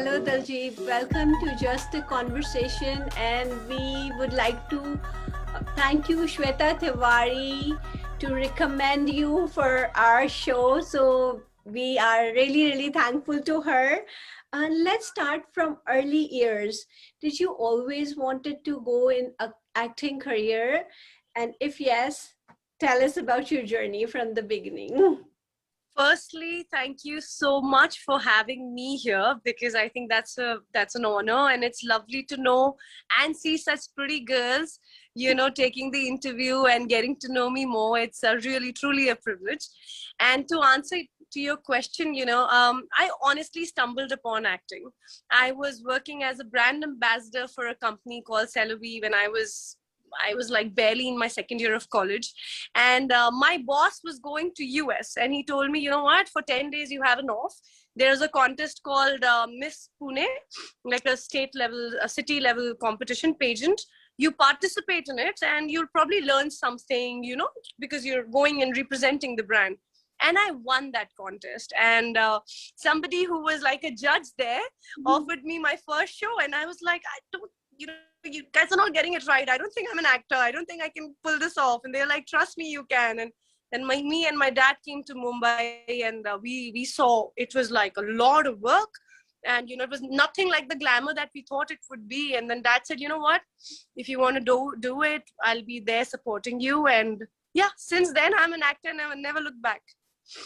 Hello, Daljit. Welcome to Just a Conversation, and we would like to thank you, Shweta Tiwari, to recommend you for our show. So we are really, really thankful to her. Let's start from early years. Did you always wanted to go in a acting career? And if yes, tell us about your journey from the beginning. Firstly, thank you so much for having me here because I think that's an honor, and it's lovely to know and see such pretty girls, taking the interview and getting to know me more. It's really truly a privilege. And to answer to your question, I honestly stumbled upon acting. I was working as a brand ambassador for a company called Celavi when I was like barely in my second year of college, and my boss was going to US, and he told me, you know what, for 10 days you have an off. There's a contest called Miss Pune, like a city level competition pageant. You participate in it and you'll probably learn something, because you're going and representing the brand. And I won that contest, and somebody who was like a judge there offered me my first show, and I was like, I don't, you guys are not getting it right. I don't think I'm an actor. I don't think I can pull this off. And they're like, trust me, you can. And then me and my dad came to Mumbai, and we saw it was like a lot of work. And, it was nothing like the glamour that we thought it would be. And then dad said, you know what, if you want to do it, I'll be there supporting you. And yeah, since then I'm an actor and I never looked back.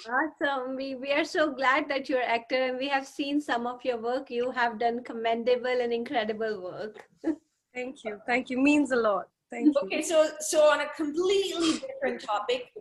Awesome. We are so glad that you're actor, and we have seen some of your work. You have done commendable and incredible work. Thank you. Thank you. Means a lot. Thank you. Okay, so on a completely different topic,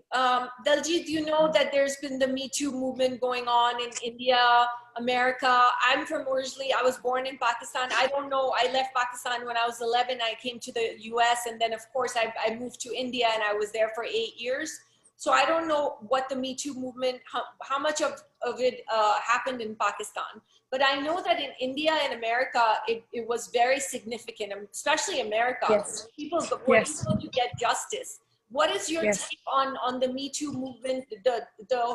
Daljit, you know that there's been the Me Too movement going on in India, America. I'm from originally, I was born in Pakistan. I don't know, I left Pakistan when I was 11. I came to the US, and then of course I moved to India, and I was there for 8 years. So I don't know what the Me Too movement, how much of it happened in Pakistan. But I know that in India and America, it was very significant, especially America. Yes. People were able to get justice. What is your Yes. take on the Me Too movement? The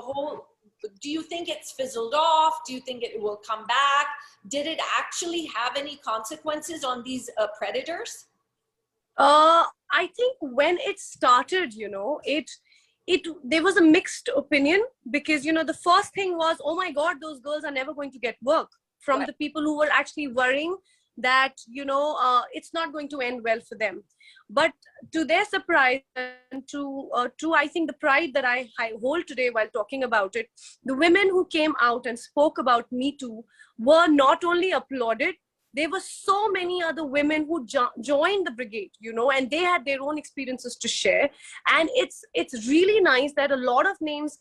whole, do you think it's fizzled off? Do you think it will come back? Did it actually have any consequences on these predators? I think when it started, there was a mixed opinion, because the first thing was, oh my god, those girls are never going to get work, from Right. the people who were actually worrying that it's not going to end well for them. But to their surprise, and to I think the pride that I hold today while talking about it, the women who came out and spoke about Me Too were not only applauded, there were so many other women who joined the brigade, and they had their own experiences to share. And it's really nice that a lot of names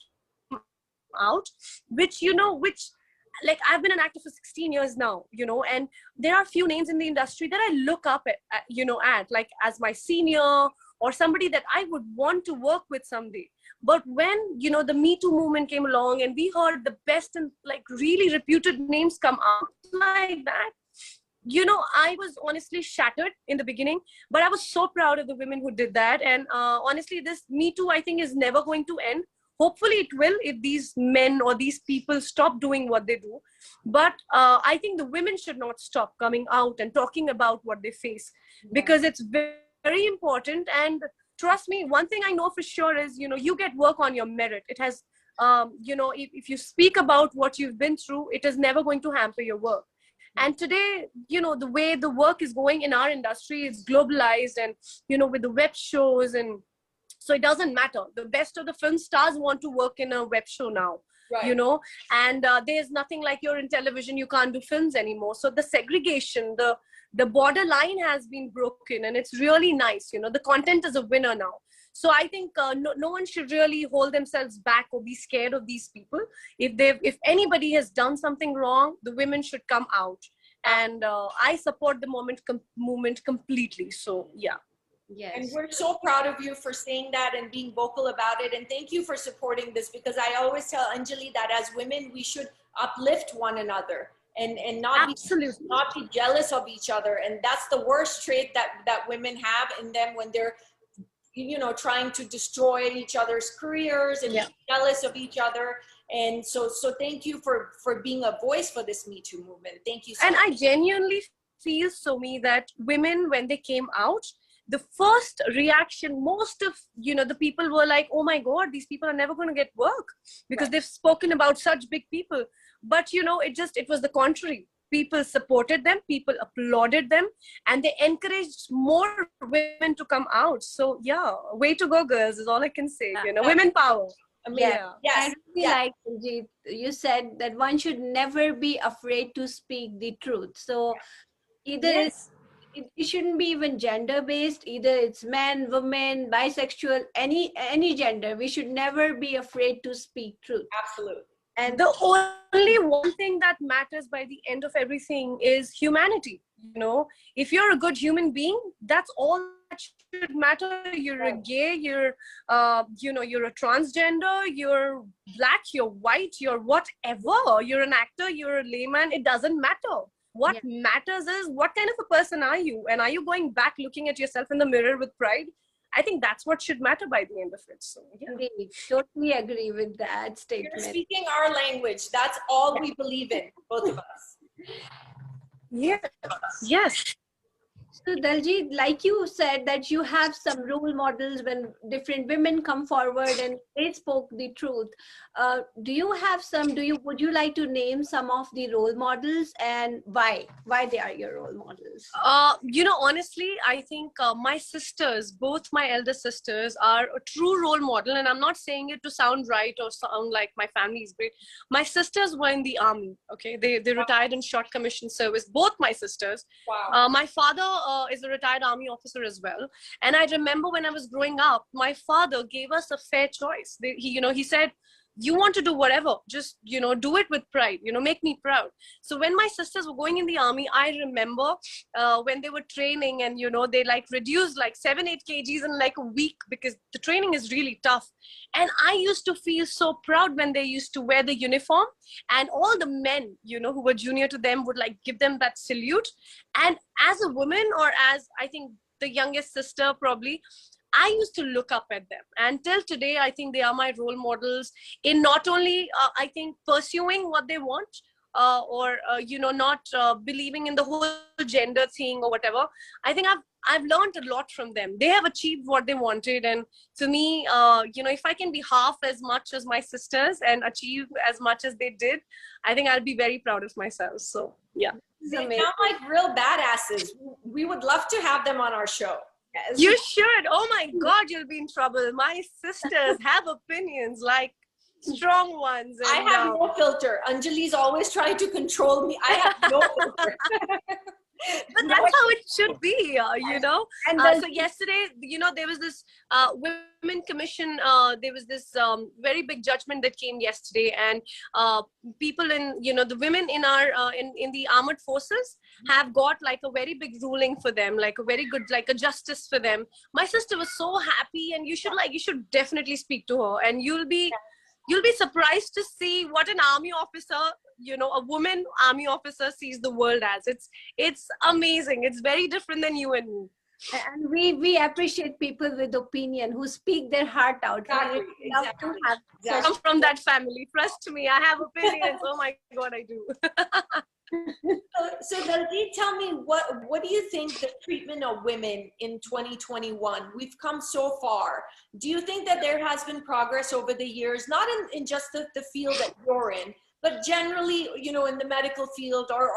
came out, which like, I've been an actor for 16 years now, and there are a few names in the industry that I look up at like as my senior, or somebody that I would want to work with someday. But when, the Me Too movement came along, and we heard the best and like really reputed names come out like that, I was honestly shattered in the beginning, but I was so proud of the women who did that. And honestly, this Me Too, I think, is never going to end. Hopefully it will, if these men or these people stop doing what they do. But I think the women should not stop coming out and talking about what they face, because it's very, very important. And trust me, one thing I know for sure is, you get work on your merit. It has, if you speak about what you've been through, it is never going to hamper your work. And today, the way the work is going in our industry is globalized, and, with the web shows, and so it doesn't matter. The best of the film stars want to work in a web show now, Right. And there's nothing like you're in television, you can't do films anymore. So the segregation, the borderline has been broken, and it's really nice. The content is a winner now. So I think no one should really hold themselves back or be scared of these people. If anybody has done something wrong, the women should come out. And I support the movement completely. So yeah. Yes. And we're so proud of you for saying that and being vocal about it. And thank you for supporting this, because I always tell Anjali that as women, we should uplift one another and not be jealous of each other. And that's the worst trait that women have in them, when they're trying to destroy each other's careers and be jealous of each other. And so thank you for being a voice for this Me Too movement. Thank you so And much. I genuinely feel, Somi, that women, when they came out, the first reaction, most of, the people were like, oh my God, these people are never going to get work because Right. they've spoken about such big people. But, it was the contrary. People supported them, people applauded them, and they encouraged more women to come out. So yeah, way to go, girls, is all I can say. Women power. Amazing. Yeah. Yes. I really yes. like, Sanjeev, you said that one should never be afraid to speak the truth. So either Yes. it shouldn't be even gender based, either it's men, women, bisexual, any gender. We should never be afraid to speak truth. Absolutely. And The only one thing that matters by the end of everything is humanity. If you're a good human being, that's all that should matter. You're a gay, you're you're a transgender, you're black, you're white, you're whatever, you're an actor, you're a layman, it doesn't matter. What matters is what kind of a person are you, and are you going back looking at yourself in the mirror with pride? I think that's what should matter by the end of it. So yeah. indeed, totally agree with that You're statement. speaking our language. That's all we believe in, both of us. Yes. So Daljit, like you said that you have some role models when different women come forward and they spoke the truth. Do you have some, would you like to name some of the role models and why they are your role models? Honestly, I think my sisters, both my elder sisters, are a true role model. And I'm not saying it to sound right or sound like my family is great. My sisters were in the army. Okay. They retired in short commission service, both my sisters. Wow. My father is a retired army officer as well. And I remember when I was growing up, my father gave us a fair choice. He said, you want to do whatever, just, do it with pride, make me proud. So when my sisters were going in the army, I remember when they were training and, they reduced 7-8 kgs in a week because the training is really tough. And I used to feel so proud when they used to wear the uniform and all the men, who were junior to them would give them that salute. And as a woman, or as I think the youngest sister probably, I used to look up at them, and till today, I think they are my role models in not only, I think, pursuing what they want, or not believing in the whole gender thing or whatever. I think I've learned a lot from them. They have achieved what they wanted, and to me, if I can be half as much as my sisters and achieve as much as they did, I think I'll be very proud of myself. So yeah, They sound like real badasses. We would love to have them on our show. Yes. you should. Oh my God, you'll be in trouble. My sisters have opinions, strong ones. And, I have no filter. Anjali's always trying to control me. I have no filter. But that's how it should be, And so yesterday, there was this women commission. There was this very big judgment that came yesterday, and people in, the women in our in the armored forces have got a very big ruling for them, a very good, a justice for them. My sister was so happy, and you should definitely speak to her, and you'll be surprised to see what an army officer, a woman army officer sees the world as. It's amazing. It's very different than you and me. And we appreciate people with opinion who speak their heart out. Exactly, We love exactly. to have I come from that family. Trust me, I have opinions. Oh my God, I do. So Daljit, tell me, what do you think the treatment of women in 2021? We've come so far. Do you think that there has been progress over the years, not in just the field that you're in, but generally, in the medical field or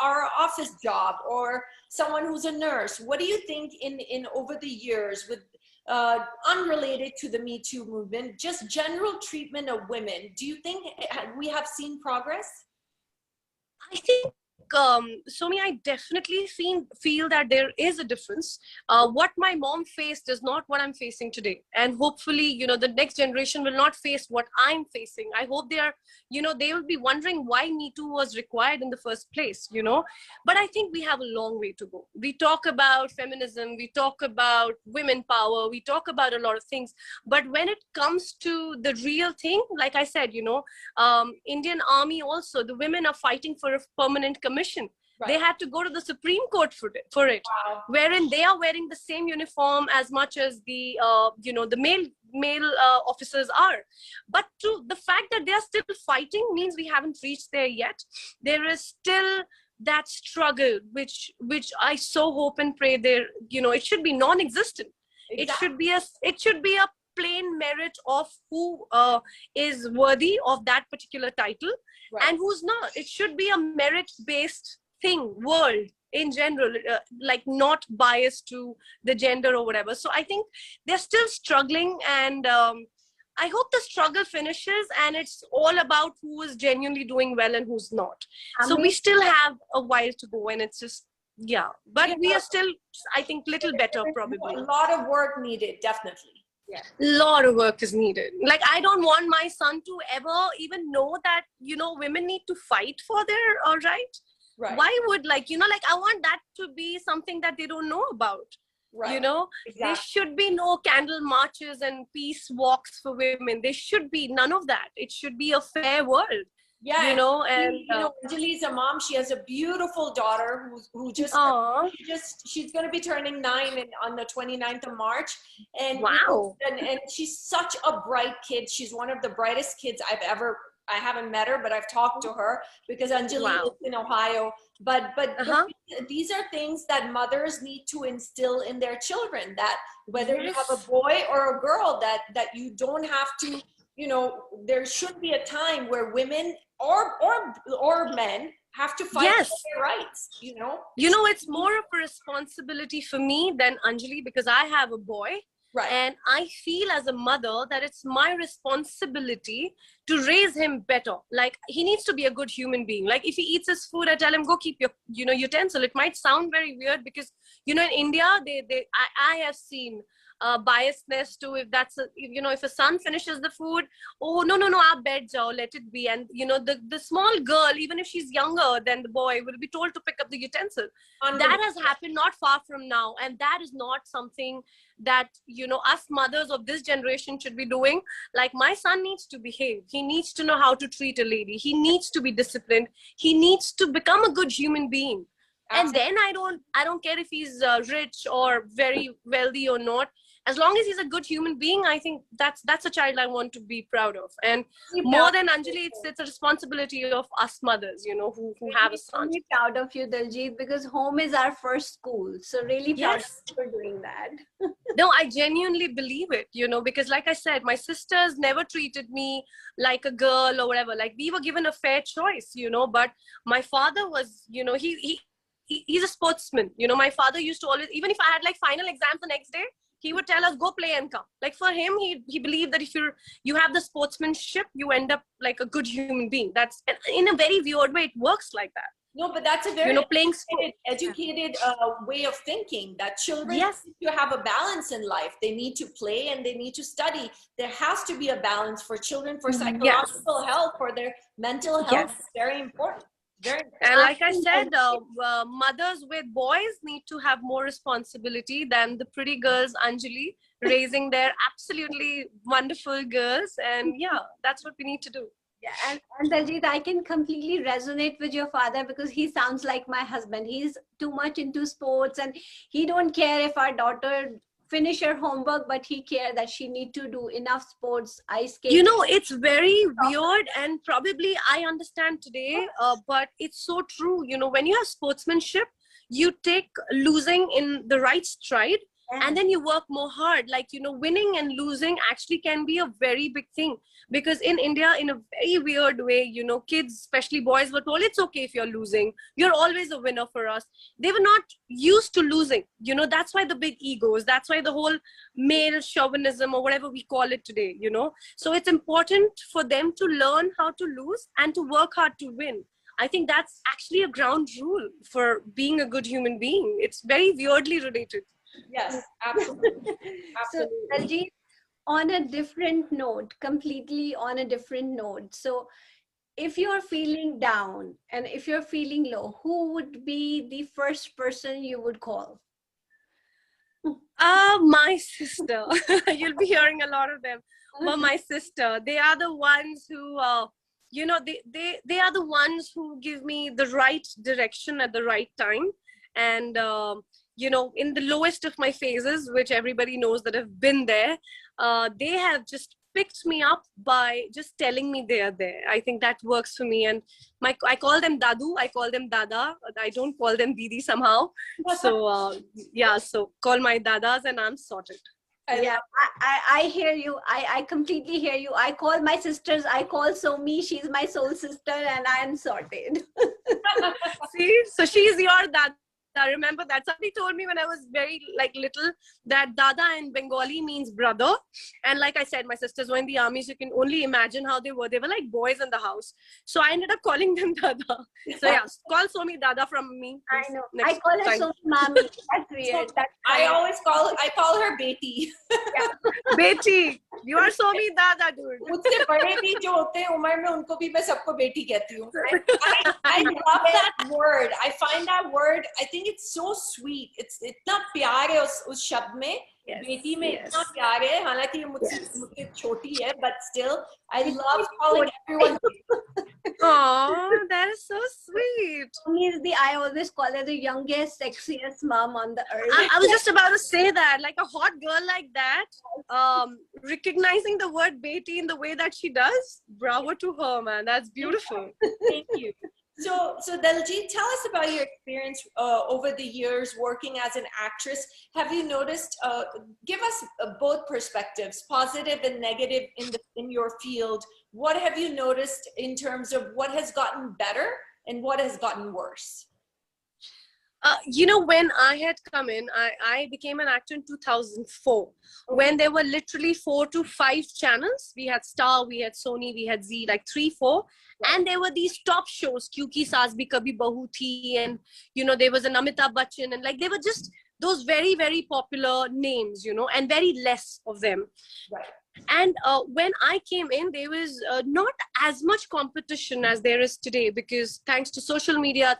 our office job, or someone who's a nurse? What do you think in over the years, with unrelated to the Me Too movement, just general treatment of women? Do you think we have seen progress? I think, Somi, I definitely feel that there is a difference. What my mom faced is not what I'm facing today. And hopefully, the next generation will not face what I'm facing. I hope they will be wondering why Me Too was required in the first place, But I think we have a long way to go. We talk about feminism, we talk about women power, we talk about a lot of things. But when it comes to the real thing, like I said, Indian Army also, the women are fighting for a permanent commission. They had to go to the Supreme Court for it, Wow. wherein they are wearing the same uniform as much as the the male officers are. But to the fact that they are still fighting means we haven't reached there yet. There is still that struggle, which I so hope and pray there. It should be non-existent. Exactly. It should be a plain merit of who is worthy of that particular title, Right. and who's not. It should be a merit-based thing, world in general, like not biased to the gender or whatever. So I think they're still struggling, and I hope the struggle finishes and it's all about who is genuinely doing well and who's not. So we still have a while to go, and it's just, yeah, but we are still, I think, little better probably. A lot of work needed, definitely. Yeah. Lot of work is needed. Like, I don't want my son to ever even know that, women need to fight for their right. Right. Why would, I want that to be something that they don't know about. Right. There Exactly. should be no candle marches and peace walks for women. There should be none of that. It should be a fair world. Yeah. And Anjali's a mom. She has a beautiful daughter who just she's going to be turning 9 on the 29th of March. And wow. And she's such a bright kid. She's one of the brightest kids I haven't met her, but I've talked to her because Anjali lives in Ohio. But these are things that mothers need to instill in their children, that whether you have a boy or a girl, that you don't have to, there should be a time where women or men have to fight for their rights, It's more of a responsibility for me than Anjali, because I have a boy. Right. And I feel as a mother that it's my responsibility to raise him better. Like, he needs to be a good human being. Like, if he eats his food, I tell him, go keep your, utensil. It might sound very weird because, in India, I have seen biasness to, if a son finishes the food, oh, no, aap baith jao, let it be. And, the small girl, even if she's younger than the boy, will be told to pick up the utensil. That has happened not far from now. And that is not something that, us mothers of this generation should be doing. Like, my son needs to behave. He needs to know how to treat a lady. He needs to be disciplined. He needs to become a good human being. Absolutely. And then I don't care if he's rich or very wealthy or not. As long as he's a good human being, I think that's a child I want to be proud of. And more than Anjali, it's a responsibility of us mothers, who have a son. I'm really proud of you, Diljit, because home is our first school. So really proud of you for doing that. No, I genuinely believe it, because like I said, my sisters never treated me like a girl or whatever. Like, we were given a fair choice, but my father was, he's a sportsman. My father used to always, even if I had final exams the next day, he would tell us, go play and come. Like, for him, he believed that if you have the sportsmanship, you end up like a good human being. That's, in a very weird way, it works like that. No, but that's a very playing educated way of thinking, that children need to have a balance in life. They need to play and they need to study. There has to be a balance for children, for psychological health, for their mental health. It's very important. And like I said, mothers with boys need to have more responsibility than the pretty girls, Anjali, raising their absolutely wonderful girls. And that's what we need to do. Yeah, and Diljit, I can completely resonate with your father, because he sounds like my husband. He's too much into sports, and he don't care if our daughter finish her homework, but he cared that she need to do enough sports, ice skating. It's very weird, and probably I understand today, but it's so true. When you have sportsmanship, you take losing in the right stride, and then you work more hard. Like, winning and losing actually can be a very big thing, because in India, in a very weird way, kids, especially boys, were told it's okay if you're losing. You're always a winner for us. They were not used to losing. That's why the big egos, that's why the whole male chauvinism or whatever we call it today, So it's important for them to learn how to lose and to work hard to win. I think that's actually a ground rule for being a good human being. It's very weirdly related. Yes, absolutely. So, Diljit, on a different note, completely on a different note. So, if you're feeling down and if you're feeling low, who would be the first person you would call? My sister. You'll be hearing a lot of them. But my sister, they are the ones who you know, they are the ones who give me the right direction at the right time. And you know, in the lowest of my phases, which everybody knows that have been there, they have just picked me up by just telling me they are there. I think that works for me. And I call them Dadu, I call them Dada. I don't call them Didi somehow. So yeah, so call my Dadas and I'm sorted. Yeah, I hear you. I completely hear you. I call my sisters, I call Somi, she's my soul sister, and I am sorted. See, so she's your Dada. I remember that somebody told me when I was very like little that Dada in Bengali means brother. And like I said, my sisters were in the army, so you can only imagine how they were. They were like boys in the house. So I ended up calling them Dada. So yeah, call Somi Dada from me. I know. I call her Somi Mami. That's weird. I call her Beti. Beti. You are Somi Dada, dude. मुझसे बड़े भी जो होते हैं उम्र में उनको भी मैं सबको बेटी कहती हूँ. I love that word. I find that word, I think it's so sweet. It's इतना प्यार है उस शब्द में. बेटी में इतना प्यार है. हालांकि ये मुझसे छोटी है, but still I love calling everyone. Oh, that is so sweet. I always call her the youngest, sexiest mom on the earth. I was just about to say that, like a hot girl like that, recognizing the word Beti in the way that she does, bravo to her, man. That's beautiful. Thank you. So Daljit, tell us about your experience over the years working as an actress. Have you noticed, give us both perspectives, positive and negative in your field. What have you noticed in terms of what has gotten better and what has gotten worse? You know, when I had come in, I became an actor in 2004, when there were literally 4 to 5 channels. We had Star, we had Sony, we had Z, like 3, 4. And there were these top shows, Kyunki Saas Bhi Kabhi Bahu Thi, and, you know, there was an Amitabh Bachchan, and like, they were just those very, very popular names, you know, and very less of them. Right. And when I came in, there was not as much competition as there is today, because thanks to social media,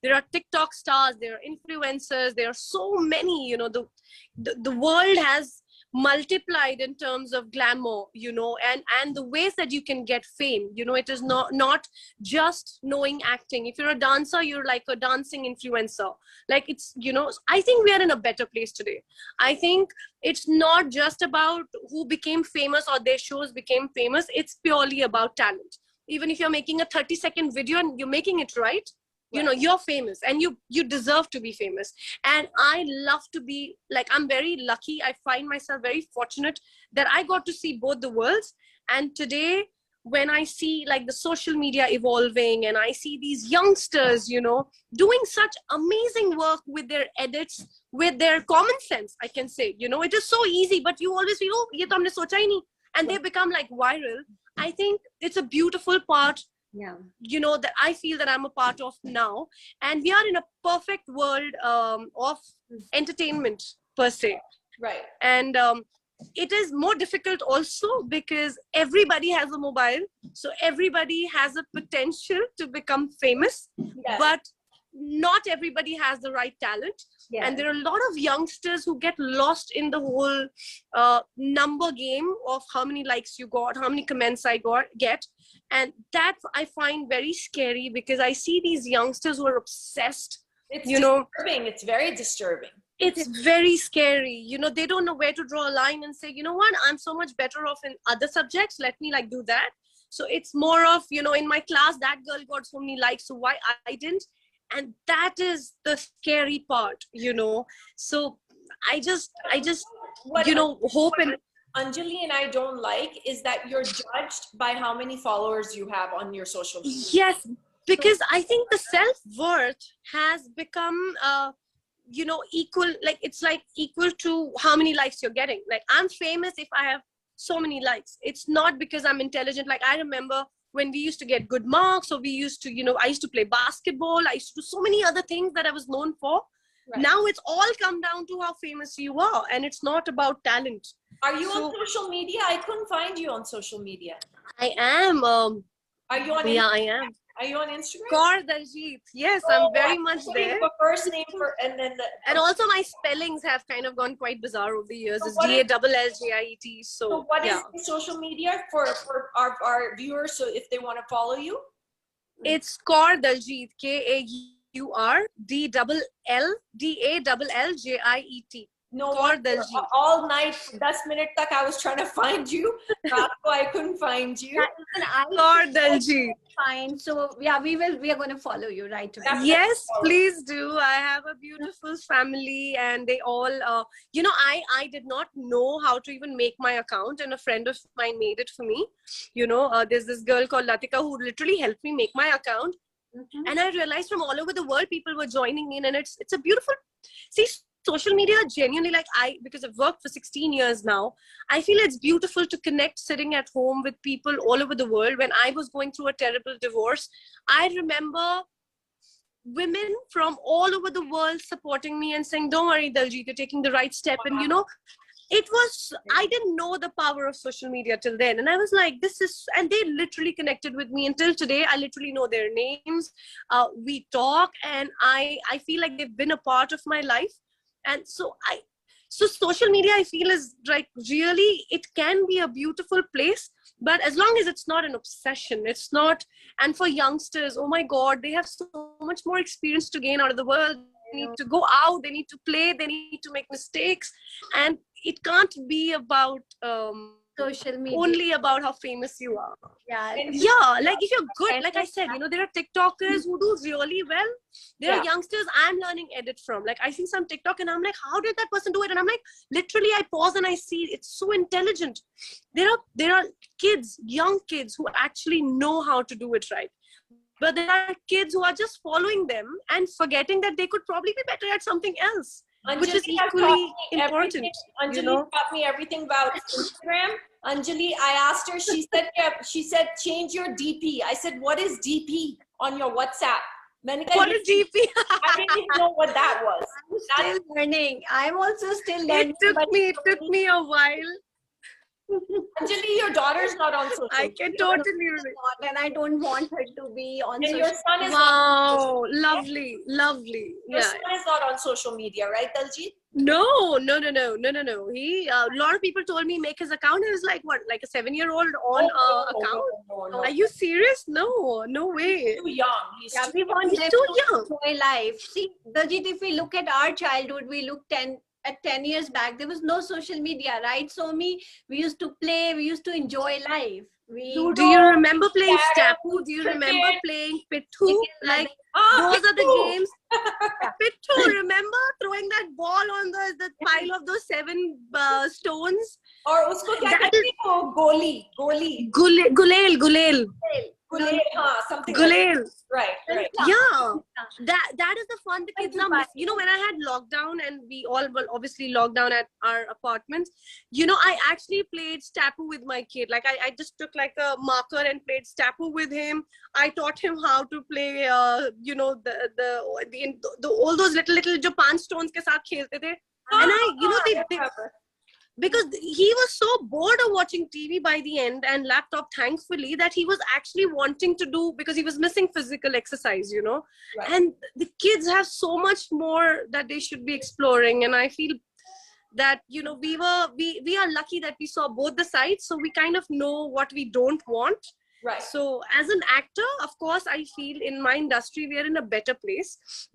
there are TikTok stars, there are influencers, there are so many, you know, the world has multiplied in terms of glamour, you know, and the ways that you can get fame. You know, it is not just knowing acting. If you're a dancer, you're like a dancing influencer. Like, it's, you know, I think we are in a better place today. I think it's not just about who became famous or their shows became famous. It's purely about talent. Even if you're making a 30-second video and you're making it right, you know, you're famous and you deserve to be famous. And I love to be, like, I'm very lucky. I find myself very fortunate that I got to see both the worlds. And today, when I see like the social media evolving and I see these youngsters, you know, doing such amazing work with their edits, with their common sense, I can say, you know, it is so easy, but you always feel, oh, ye to humne socha hi nahi. And they become like viral. I think it's a beautiful part, you know, that I feel that I'm a part of now. And we are in a perfect world of entertainment per se. Right. And it is more difficult also because everybody has a mobile. So everybody has a potential to become famous, but not everybody has the right talent. And there are a lot of youngsters who get lost in the whole number game of how many likes you got, how many comments I get. And that I find very scary, because I see these youngsters who are obsessed. It's disturbing. It's very disturbing. It's very scary. You know, they don't know where to draw a line and say, you know what, I'm so much better off in other subjects. Let me like do that. So it's more of, you know, in my class, that girl got so many likes, so why I didn't? And that is the scary part, you know. So I just you know, hope. And Anjali and I don't like is that you're judged by how many followers you have on your social media. Yes, because I think the self-worth has become you know, equal, like it's like equal to how many likes you're getting. Like, I'm famous if I have so many likes. It's not because I'm intelligent. Like, I remember when we used to get good marks, or we used to, you know, I used to play basketball, I used to do so many other things that I was known for. Right. Now it's all come down to how famous you are, and it's not about talent. Are you on social media? I couldn't find you on social media. I am. Are you on? Yeah, I am. Are you on Instagram? Kaur Daljit. Yes, I'm very much there. The first name for, and then the. And also my spellings have kind of gone quite bizarre over the years. So It's what is- DALLGIET. So what is yeah. the social media for our viewers? So if they want to follow you, It's Kaur Daljit. KAURDALLGIET. no Kaur wonder Daljit. all night, 10 minute tak I was trying to find you. I couldn't find you. Yeah, even I Kaur Daljit. fine. So yeah, we are going to follow you right away. Yeah. Yes, please do. I have a beautiful family, and they all, I did not know how to even make my account, and a friend of mine made it for me. There's this girl called Latika who literally helped me make my account. Mhm. And I realized from all over the world, people were joining in, and it's a beautiful, see, social media genuinely, because I've worked for 16 years now, I feel it's beautiful to connect sitting at home with people all over the world. When I was going through a terrible divorce, I remember women from all over the world supporting me and saying, don't worry, Daljit, you're taking the right step. And I didn't know the power of social media till then. And I was like, and they literally connected with me until today. I literally know their names. We talk, and I feel like they've been a part of my life. And so social media, I feel, is like really, it can be a beautiful place, but as long as it's not an obsession, it's not. And for youngsters, oh my God, they have so much more experience to gain out of the world. They need to go out, they need to play, they need to make mistakes. And it can't be about Social media. only about how famous you are. Yeah. Yeah, like if you're good, like I said, there are TikTokers who do really well. There are youngsters I'm learning edit from. Like I see some TikTok and I'm like, how did that person do it? And I'm like, literally I pause and I see it's so intelligent. There are kids, young kids who actually know how to do it right. But there are kids who are just following them and forgetting that they could probably be better at something else. Which is Anjali has taught equally me important. everything. Anjali taught me everything about Instagram. Anjali, I asked her, she said, change your DP. I said, what is DP on your WhatsApp? What is DP? I didn't even know what that was. I'm still learning. I'm also still learning. It took me a while. Anjali, your daughter's not on social I media. can totally relate. And I don't want her to be on And social your son is not on social Wow, media. lovely. Your Yeah. son is not on social media, right, Daljit? No. He, a lot of people told me make his account. He was like, what, like a 7-year-old on account? No. Are you serious? No way. He's too young. He's Yeah, too we want He's them too to young. enjoy life. See, Daljit, if we look at our childhood, we look 10 years back, there was no social media, right? So we used to play, we used to enjoy life. Do you remember playing Carrom, Stapu? Do you cricket. remember playing Pittu? Like, Ah, those are the Pittu. games. Pittu, remember throwing that ball on the pile of those 7 stones? और उसको क्या That कहते हैं वो गोली Gulel. गुलेल हाँ something like Gulel. that. right Yeah, that is the fun the kids now miss. When I had lockdown and we all were obviously locked down at our apartments, I actually played Stapu with my kid. Like I just took like a marker and played Stapu with him. I taught him how to play the all those little जो 5 stones के साथ खेलते थे. And they because he was so bored of watching TV by the end and laptop, thankfully, that he was actually wanting to do, because he was missing physical exercise, Right. And the kids have so much more that they should be exploring. And I feel that, we are lucky that we saw both the sides. So we kind of know what we don't want. right So as an actor, of course, I feel in my industry, we are in a better place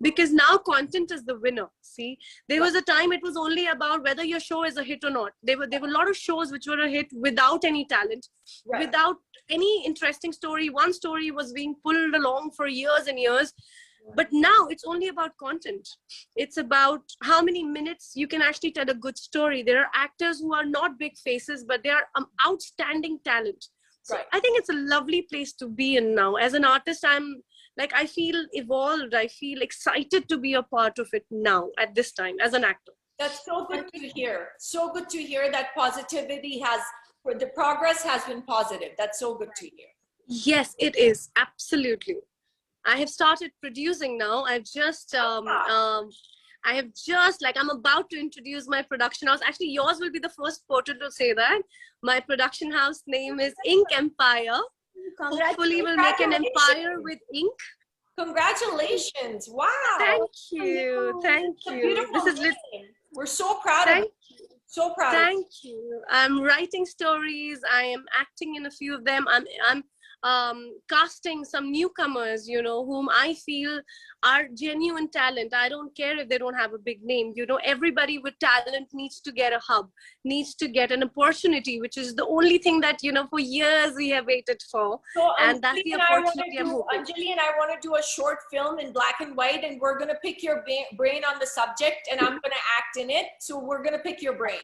because now content is the winner. See, there was a time it was only about whether your show is a hit or not. There were a lot of shows which were a hit without any talent, Right. without any interesting story. One story was being pulled along for years and years. But now it's only about content. It's about how many minutes you can actually tell a good story. There are actors who are not big faces, but they are outstanding talent. So Right. I think it's a lovely place to be in now. As an artist, I feel evolved. I feel excited to be a part of it now at this time as an actor. That's so good to hear. So good to hear that the progress has been positive. That's so good to hear. Yes, it is. Absolutely. I have started producing now. I'm about to introduce my production house. Actually, yours will be the first photo to say that. My production house name is Ink Empire. Hopefully we'll make an empire with ink. Congratulations. Wow. Thank you. Thank It's a you. beautiful This is name. We're so proud of Thank you. So proud of you. Thank you. I'm writing stories. I am acting in a few of them. I'm casting some newcomers, you know, whom I feel are genuine talent. I don't care if they don't have a big name. You know, everybody with talent needs to get a hub, needs to get an opportunity, which is the only thing that, you know, for years we have waited for. So And that's the opportunity I'm hoping. Anjali and I want to do a short film in black and white, and we're going to pick your brain on the subject, and I'm going to act in it. So we're going to pick your brain.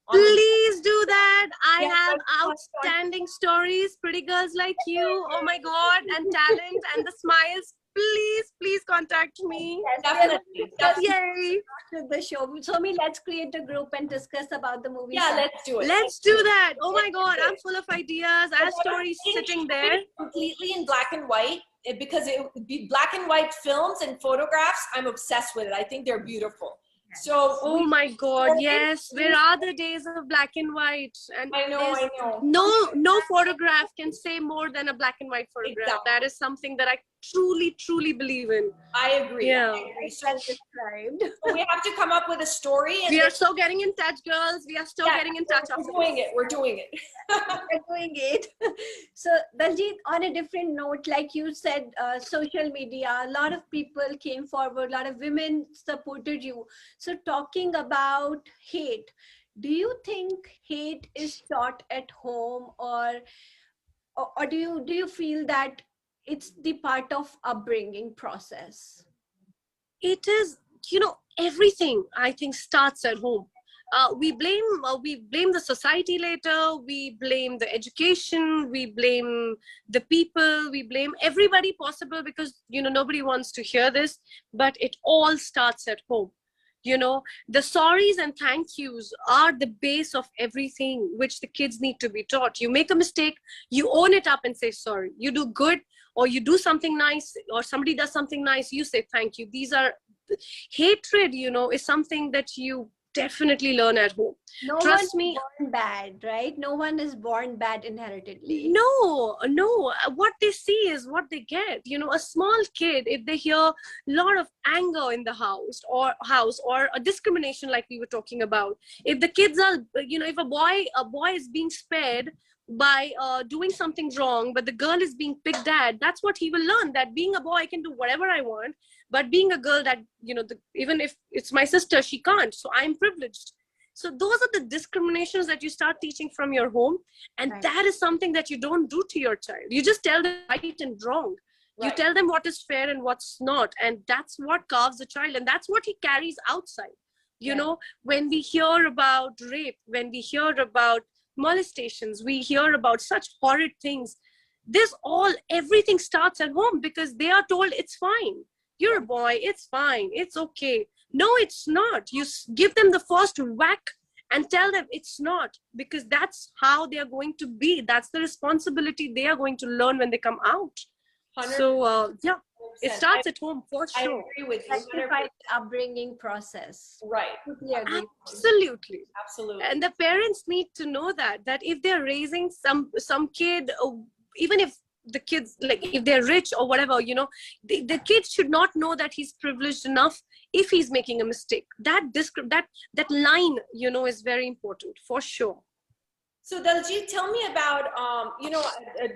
Please do that. I Yeah, have that's outstanding stories, pretty girls like you. Oh my God, and talent and the smiles. Please contact me. Definitely. Yay. After the show, Somi, let's create a group and discuss about the movie. Yeah, let's do it. Let's do that. Oh my God, I'm full of ideas. I have stories sitting there. Completely in black and white, because it would be black and white films and photographs. I'm obsessed with it. I think they're beautiful. So Oh my God, yes. Where are the days of black and white? And I know. no photograph can say more than a black and white photograph. Exactly. That is something that I truly believe in. I agree. Yeah. I agree. So Well described. we have to come up with a story. And We are still getting in touch, girls. We are still getting in touch. We're doing it. We're doing it. We're doing it. So, Daljit, on a different note, like you said, social media, a lot of people came forward, a lot of women supported you. So, talking about hate, do you think hate is taught at home, or do you feel that it's the part of upbringing process? It is, you know, everything I think starts at home. We blame the society later. We blame the education. We blame the people. We blame everybody possible, because, you know, nobody wants to hear this. But it all starts at home. You know, the sorries and thank yous are the base of everything which the kids need to be taught. You make a mistake, you own it up and say sorry. You do good, or you do something nice, or somebody does something nice, you say thank you. These are hatred, you know, is something that you definitely learn at home. No Trust one me. is born bad, right? No one is born bad inheritedly. No, what they see is what they get. You know, a small kid, if they hear a lot of anger in the house or a discrimination like we were talking about, if the kids are, you know, if a boy is being spared by doing something wrong, but the girl is being picked at, that's what he will learn, that being a boy I can do whatever I want, but being a girl, that, you know, even if it's my sister, she can't, so I'm privileged. So those are the discriminations that you start teaching from your home. And Right. that is something that you don't do to your child. You just tell them right and wrong. You Right. tell them what is fair and what's not. And that's what carves the child. And that's what he carries outside. You Right. know, when we hear about rape, when we hear about molestations, we hear about such horrid things. Everything starts at home, because they are told it's fine. You're a boy, it's fine, it's okay. No, it's not. You give them the first whack and tell them it's not, because that's how they are going to be. That's the responsibility they are going to learn when they come out. 100%. So, yeah, it starts at home for I sure. agree with you. Sacrifice upbringing process. Right. Totally agree. Absolutely. Absolutely. And the parents need to know that if they're raising some kid, even if the kids, like if they're rich or whatever, you know, the kid should not know that he's privileged enough if he's making a mistake. That line, you know, is very important for sure. So Daljit, tell me about,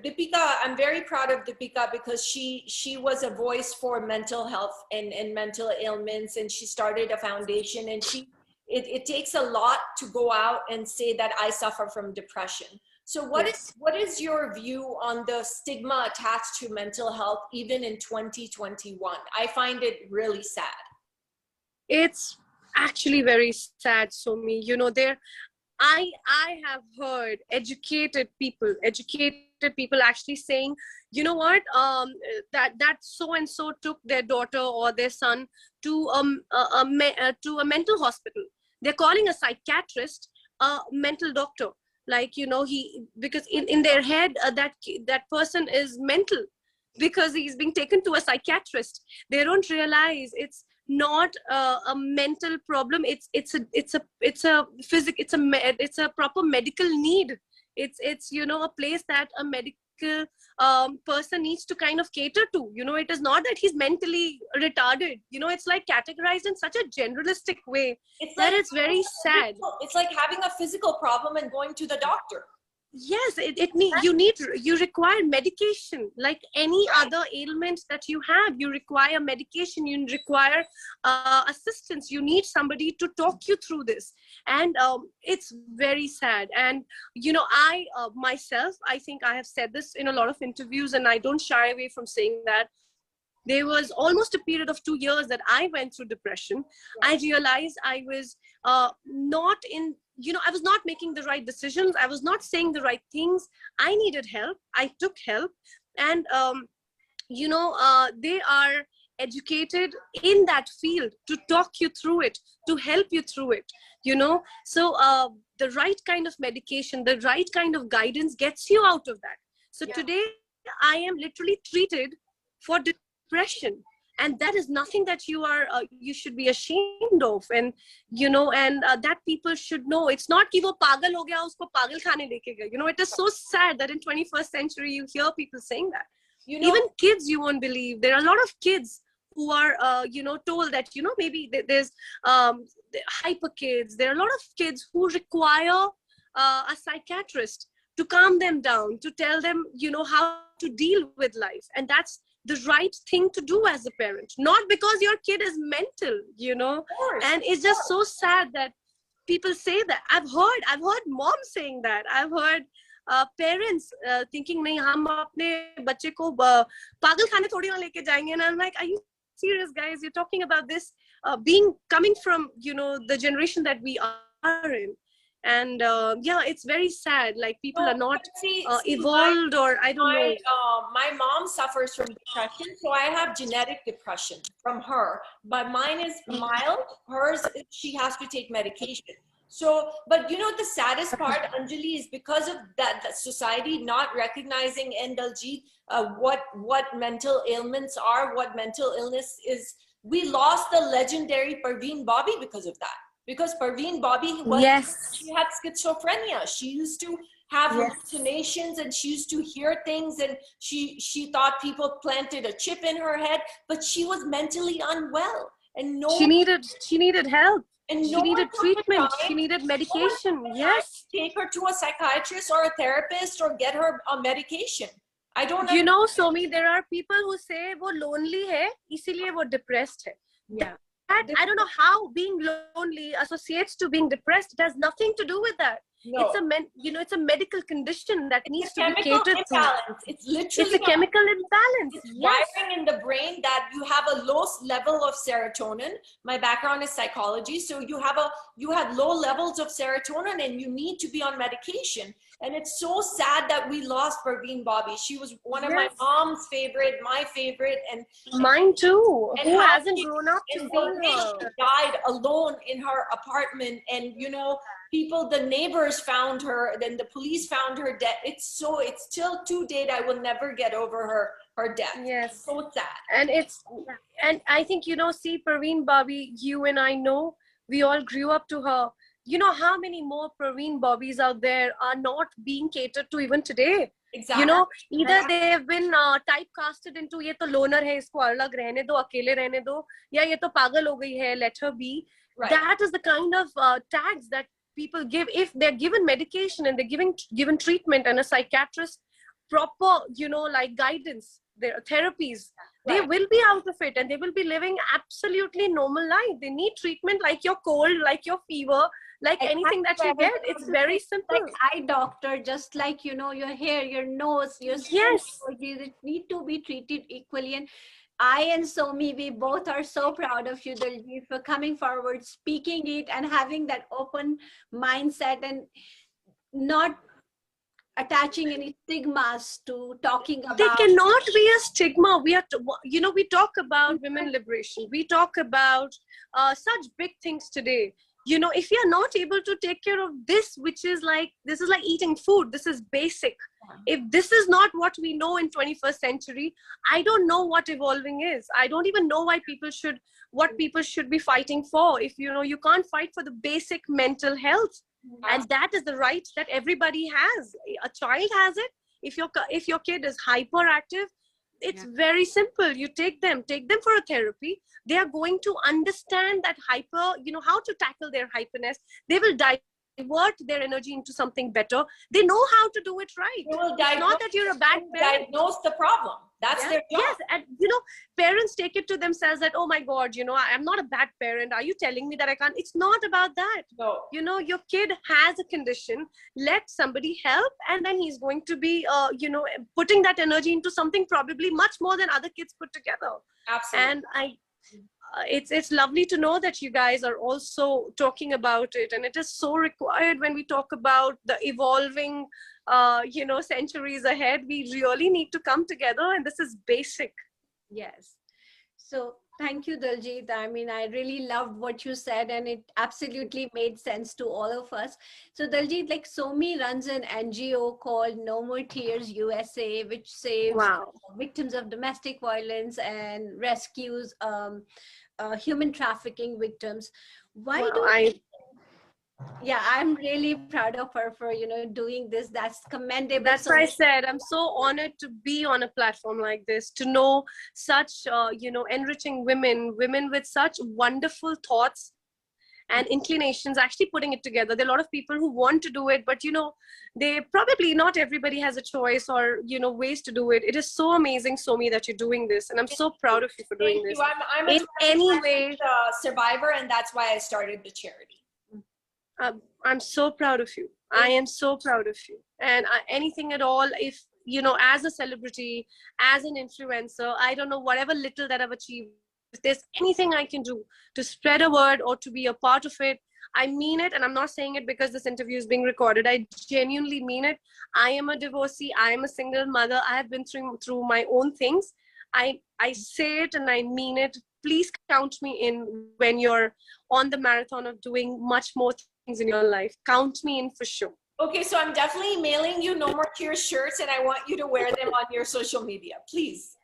Deepika. I'm very proud of Deepika, because she was a voice for mental health and mental ailments, and she started a foundation, and it takes a lot to go out and say that I suffer from depression. So what is your view on the stigma attached to mental health, even in 2021? I find it really sad. It's actually very sad, Somi. You know, I have heard educated people actually saying, you know what, that so and so took their daughter or their son to a mental hospital. They're calling a psychiatrist a mental doctor. Like, you know, because in their head, that person is mental, because he's being taken to a psychiatrist. They don't realize it's not a mental problem. It's a proper medical need. It's you know, a place that person needs to kind of cater to. You know, it is not that he's mentally retarded. You know, it's like categorized in such a generalistic way that it's very sad. It's like having a physical problem and going to the doctor. Yes, you require medication like any other ailment that you have. You require medication, you require assistance, you need somebody to talk you through this. And it's very sad. And you know, I myself, I think I have said this in a lot of interviews, and I don't shy away from saying that there was almost a period of 2 years that I went through depression. I realized I was not in, you know, I was not making the right decisions. I was not saying the right things. I needed help. I took help. And, you know, they are educated in that field to talk you through it, to help you through it, you know. So the right kind of medication, the right kind of guidance gets you out of that. So today I am literally treated for depression, and that is nothing that you should be ashamed of. And you know, and that people should know. It's not ki wo pagal ho gaya, usko pagal khane leke gaye. You know, it is so sad that in 21st century you hear people saying that. You know, even kids, you won't believe, there are a lot of kids who are you know, told that, you know, maybe there's hyper kids. There are a lot of kids who require a psychiatrist to calm them down, to tell them, you know, how to deal with life. And that's the right thing to do as a parent, not because your kid is mental, you know. And it's just so sad that people say that. I've heard moms saying that. I've heard parents thinking, nahi, hum apne bacche ko pagal khane thodi na leke jayenge. And I'm like, are you serious, guys? You're talking about this coming from, you know, the generation that we are in. And yeah, it's very sad. Like people are not evolved, or I don't know. My mom suffers from depression, so I have genetic depression from her. But mine is mild. Hers, she has to take medication. So, but you know, the saddest part, Anjali, is because of that society not recognizing NLG, what mental ailments are, what mental illness is. We lost the legendary Parveen Bobby because of that. Because Parveen Bobby she had schizophrenia. She used to have hallucinations, and she used to hear things, and she thought people planted a chip in her head, but she was mentally unwell, and she needed help, and she needed treatment, she needed medication. Yes, take her to a psychiatrist or a therapist or get her a medication. I don't know. You know, Somi, there are people who say wo lonely hai, isliye wo depressed hai. Yeah. I don't know how being lonely associates to being depressed. It has nothing to do with that. No. It's a medical condition that needs to be catered to. It's literally a chemical imbalance. It's wiring in the brain that you have a low level of serotonin. My background is psychology, so you have low levels of serotonin, and you need to be on medication. And it's so sad that we lost Parveen Bobby. She was one of my mom's favorite, my favorite, and mine too. And who hasn't grown up to see her? She died alone in her apartment, and you know, the neighbors found her, then the police found her dead. It's still to date, I will never get over her death. Yes. It's so sad. And I think, you know, see, Parveen Bobby, you and I know, we all grew up to her. You know how many more Parveen Bobbies out there are not being catered to even today? Exactly. You know, either they have been typecasted into ye to loner hai, isko alag rehne do, akele rehne do, ya ye to pagal ho gayi hai, let her be. Right. That is the kind of tags that people give. If they're given medication and they're given treatment and a psychiatrist proper, you know, like guidance, their therapies, they will be out of it, and they will be living absolutely normal life. They need treatment like your cold, like your fever, like anything that you get. It's very simple. Like eye doctor, just like, you know, your hair, your nose, your skin, it need to be treated equally. And I and Somi, we both are so proud of you, Daljit, for coming forward, speaking it, and having that open mindset, and not attaching any stigmas to talking about. There cannot be a stigma. We have to, you know, we talk about women liberation. We talk about such big things today. You know, if we are not able to take care of this, which is like, this is like eating food. This is basic. If this is not what we know in 21st century, I don't know what evolving is. I don't even know what people should be fighting for. If, you know, you can't fight for the basic mental health. And that is the right that everybody has. A child has it. if your kid is hyperactive, it's very simple. You take them for a therapy. They are going to understand that how to tackle their hyperness. They will divert their energy into something better. They know how to do it right. They will It's not that you're a bad parent. diagnose the problem. That's their job. Yes, and parents take it to themselves that, oh my God, I'm not a bad parent. Are you telling me that I can't? It's not about that. No. Your kid has a condition. Let somebody help, and then he's going to be, putting that energy into something probably much more than other kids put together. Absolutely. And it's lovely to know that you guys are also talking about it, and it is so required when we talk about the evolving centuries ahead. We really need to come together, and this is basic. Yes. So thank you, Daljit. I mean, I really loved what you said, and it absolutely made sense to all of us. So Daljit, like Somi runs an NGO called No More Tears USA, which saves victims of domestic violence and rescues human trafficking victims. I'm really proud of her for doing this. That's commendable. That's why I said I'm so honored to be on a platform like this, to know such enriching women with such wonderful thoughts and inclinations, actually putting it together. There are a lot of people who want to do it, but they probably, not everybody has a choice or ways to do it. It is so amazing, Somi, that you're doing this, and I'm so proud of you for doing this. I'm a survivor, and that's why I started the charity. I'm so proud of you. I am so proud of you. And anything at all, if, as a celebrity, as an influencer, I don't know, whatever little that I've achieved, if there's anything I can do to spread a word or to be a part of it, I mean it. And I'm not saying it because this interview is being recorded. I genuinely mean it. I am a divorcee. I am a single mother. I have been through my own things. I say it and I mean it. Please count me in when you're on the marathon of doing much more things in your life. Count me in for sure. Okay, so I'm definitely mailing you No More Tears shirts, and I want you to wear them on your social media, please.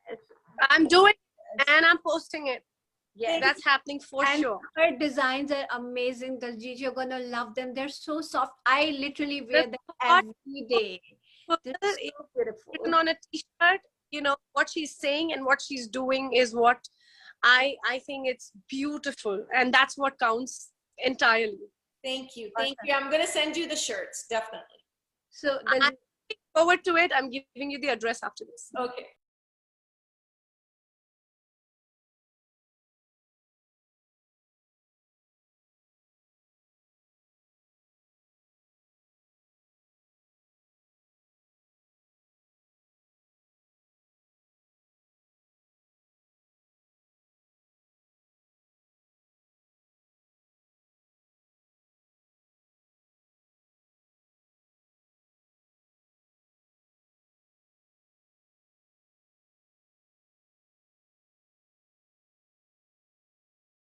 I'm doing it, and I'm posting it. Yeah, that's happening for sure. Her designs are amazing, Daljit. You're gonna love them. They're so soft. I literally wear them every day. They're so beautiful. Written on a t-shirt, what she's saying and what she's doing is what I think it's beautiful, and that's what counts entirely. Thank you. Thank you. I'm going to send you the shirts, definitely. So I look forward to it. I'm giving you the address after this. Okay.